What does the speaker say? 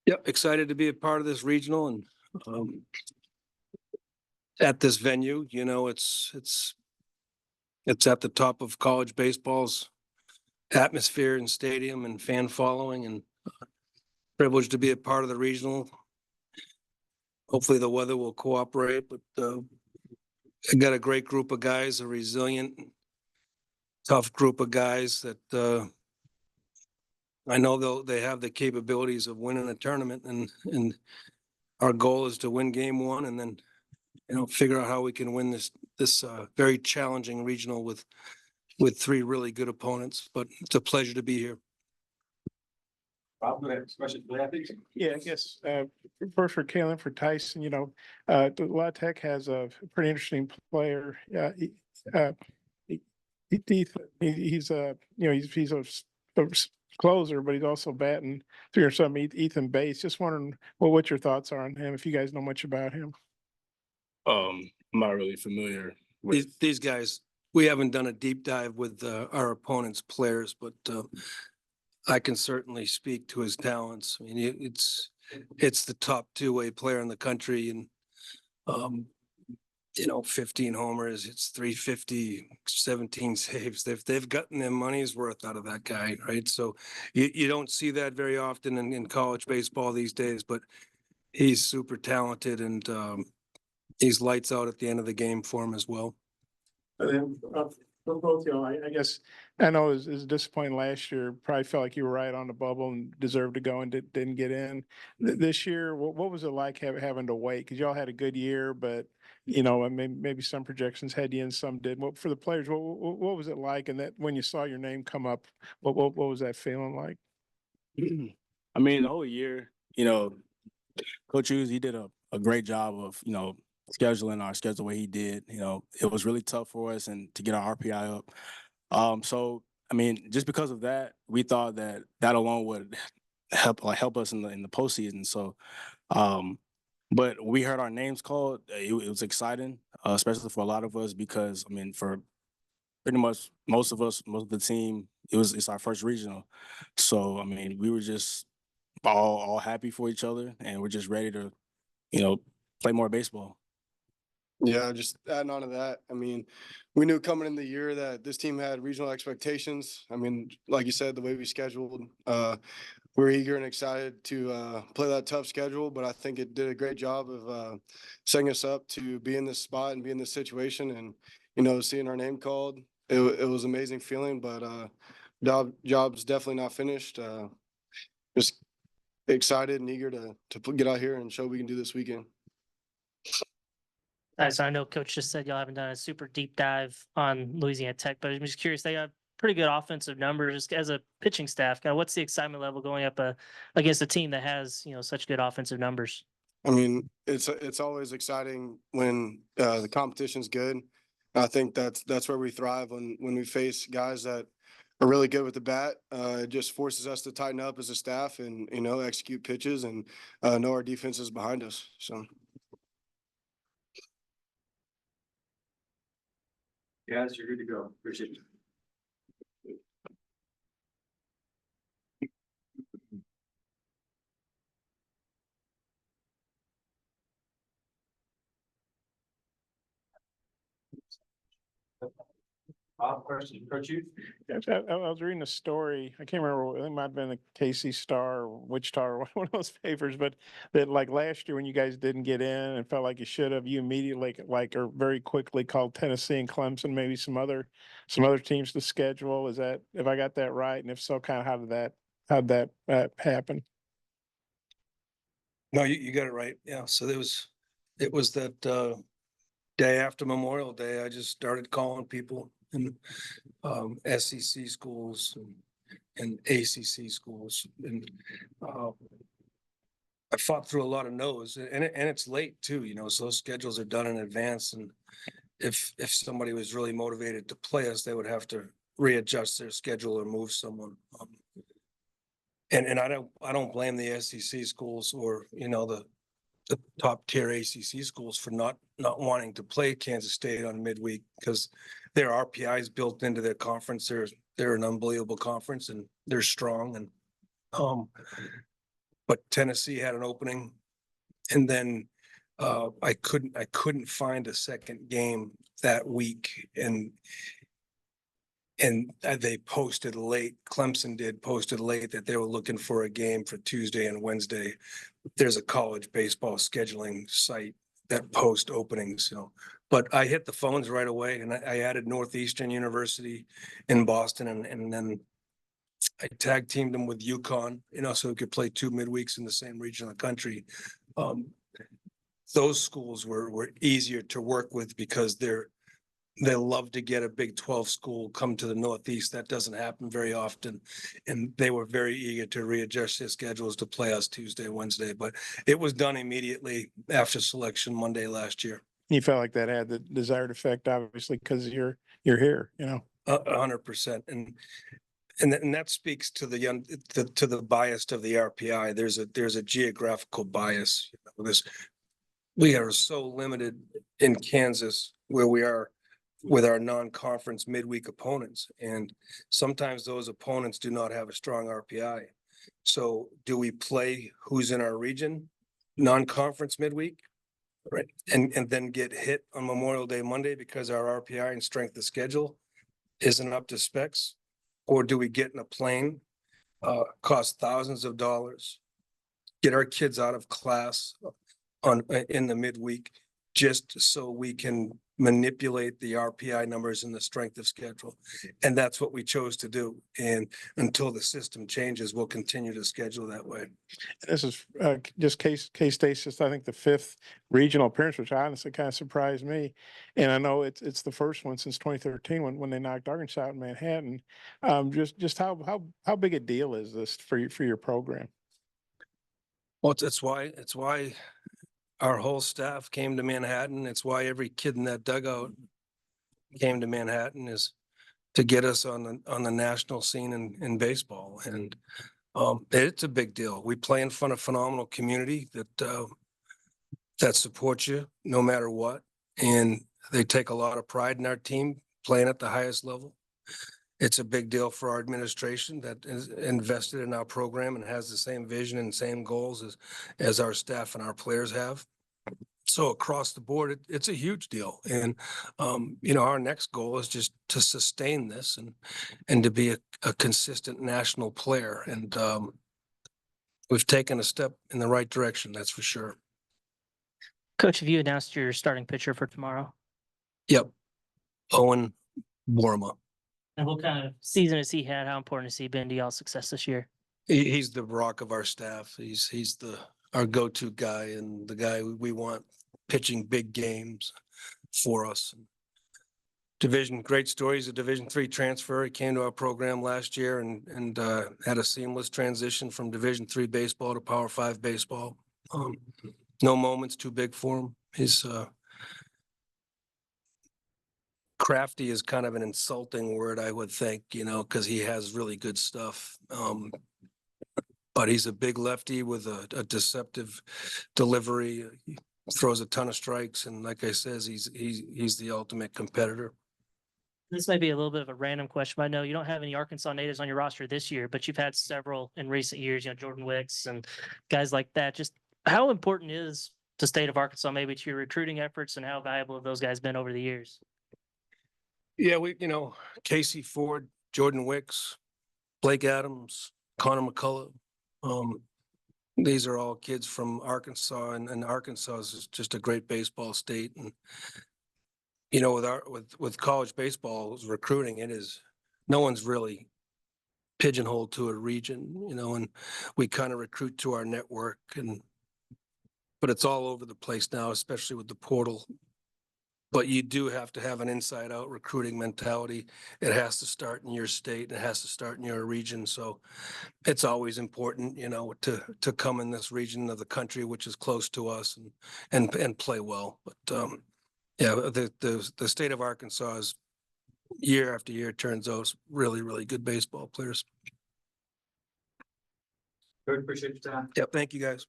Yep, excited to be a part of this regional and at this venue. You know, it's at the top of college baseball's atmosphere and stadium and fan following, and privileged to be a part of the regional. Hopefully the weather will cooperate, but I got a great group of guys, a resilient, tough group of guys that I know they have the capabilities of winning a tournament, and our goal is to win game one and then, you know, figure out how we can win this very challenging regional with three really good opponents. But it's a pleasure to be here. Rob, go ahead. Question for that, please. Yeah, I guess first for Kalen, for Tyson, you know, La Tech has a pretty interesting player. He's a closer, but he's also batting 3 or something. Ethan Bates. Just wondering what your thoughts are on him, if you guys know much about him. I'm not really familiar with These guys. We haven't done a deep dive with our opponent's players, but I can certainly speak to his talents. I mean, it's the top two-way player in the country, and you know, 15 homers, it's 350, 17 saves. They've gotten their money's worth out of that guy, right? So you don't see that very often in college baseball these days, but he's super talented, and he's lights out at the end of the game for him as well. And then for both you, I guess I know it was disappointing last year. Probably felt like you were right on the bubble and deserved to go and didn't get in. This year, what was it like having to wait? Because y'all had a good year, but you know, maybe some projections had you in, some didn't. What for the players? What was it like? And that when you saw your name come up, what was that feeling like? I mean, the whole year, you know, Coach Hughes, he did a great job of, you know, scheduling our schedule the way he did. You know, it was really tough for us and to get our RPI up. So I mean, just because of that, we thought that alone would help us in the postseason. So, but when we heard our names called, it was exciting, especially for a lot of us, because I mean, for pretty much most of the team, it's our first regional. So I mean, we were just all happy for each other, and we're just ready to, you know, play more baseball. Yeah, just adding on to that. I mean, we knew coming in the year that this team had regional expectations. I mean, like you said, the way we scheduled, we're eager and excited to play that tough schedule. But I think it did a great job of setting us up to be in this spot and be in this situation. And, you know, seeing our name called, it was an amazing feeling. But job's definitely not finished. Just excited and eager to get out here and show what we can do this weekend. So I know Coach just said y'all haven't done a super deep dive on Louisiana Tech, but I'm just curious. They got pretty good offensive numbers. Just as a pitching staff, kind of what's the excitement level going up against a team that has, you know, such good offensive numbers? I mean, it's always exciting when the competition's good. I think that's where we thrive when we face guys that are really good with the bat. It just forces us to tighten up as a staff and, you know, execute pitches and know our defense is behind us. So. Guys, you're good to go. Appreciate it. Question, Coach Hughes? I was reading a story. I can't remember. I think it might have been the KC Star or Wichita or one of those papers, but that like last year when you guys didn't get in and felt like you should have, you immediately or very quickly called Tennessee and Clemson, maybe some other teams to schedule. Is that, if I got that right? And if so, kind of how'd that happen? No, you got it right. Yeah. So it was that day after Memorial Day, I just started calling people in SEC schools and ACC schools, and I fought through a lot of no's, and it's late too, you know. So those schedules are done in advance, and if somebody was really motivated to play us, they would have to readjust their schedule or move someone. And I don't blame the SEC schools or, you know, the top tier ACC schools for not wanting to play Kansas State on midweek, because their RPI is built into their conference. They're an unbelievable conference, and they're strong. And But Tennessee had an opening, and then I couldn't find a second game that week, and they posted late, Clemson posted late that they were looking for a game for Tuesday and Wednesday. There's a college baseball scheduling site that post openings, so. But I hit the phones right away, and I added Northeastern University in Boston, and then I tag teamed them with UConn, so we could play 2 midweeks in the same region of the country. Those schools were easier to work with because they love to get a Big 12 school come to the Northeast. That doesn't happen very often. And they were very eager to readjust their schedules to play us Tuesday, Wednesday, but it was done immediately after selection Monday last year. You felt like that had the desired effect, obviously, because you're here, 100%. And that speaks to the bias of the RPI. There's a geographical bias. We are so limited in Kansas where we are with our non-conference midweek opponents. And sometimes those opponents do not have a strong RPI. So do we play who's in our region, non-conference midweek? Right. And then get hit on Memorial Day Monday because our RPI and strength of schedule isn't up to specs? Or do we get in a plane, cost thousands of dollars, get our kids out of class in the midweek, just so we can manipulate the RPI numbers and the strength of schedule? And that's what we chose to do. And until the system changes, we'll continue to schedule that way. This is just K-State's just, I think, the 5th regional appearance, which honestly kind of surprised me. And I know it's the first one since 2013 when they knocked Arkansas out in Manhattan. Just how big a deal is this for your program? Well, it's why our whole staff came to Manhattan. It's why every kid in that dugout came to Manhattan, is to get us on the national scene in baseball. And it's a big deal. We play in front of a phenomenal community that supports you no matter what. And they take a lot of pride in our team playing at the highest level. It's a big deal for our administration that is invested in our program and has the same vision and same goals as our staff and our players have. So across the board, it's a huge deal. And, our next goal is just to sustain this and to be a consistent national player. And we've taken a step in the right direction, that's for sure. Coach, have you announced your starting pitcher for tomorrow? Yep. Owen Borma. And what kind of season has he had? How important has he been to y'all's success this year? He's the rock of our staff. He's our go-to guy and the guy we want pitching big games for us. Great story. He's a Division III transfer. He came to our program last year and had a seamless transition from Division III baseball to Power 5 baseball. No moments too big for him. He's crafty is kind of an insulting word, I would think, because he has really good stuff. But he's a big lefty with a deceptive delivery. He throws a ton of strikes, and like I says, he's the ultimate competitor. This may be a little bit of a random question, but I know you don't have any Arkansas natives on your roster this year, but you've had several in recent years, Jordan Wicks and guys like that. Just how important is the state of Arkansas maybe to your recruiting efforts, and how valuable have those guys been over the years? Yeah, Casey Ford, Jordan Wicks, Blake Adams, Connor McCullough. These are all kids from Arkansas, and Arkansas is just a great baseball state. And with college baseball recruiting, no one's really pigeonholed to a region, and we kind of recruit to our network, but it's all over the place now, especially with the portal. But you do have to have an inside out recruiting mentality. It has to start in your state. It has to start in your region. So it's always important, to come in this region of the country, which is close to us, and play well. But yeah, the state of Arkansas is year after year turns out really, really good baseball players. Good, appreciate your time. Yeah, thank you guys.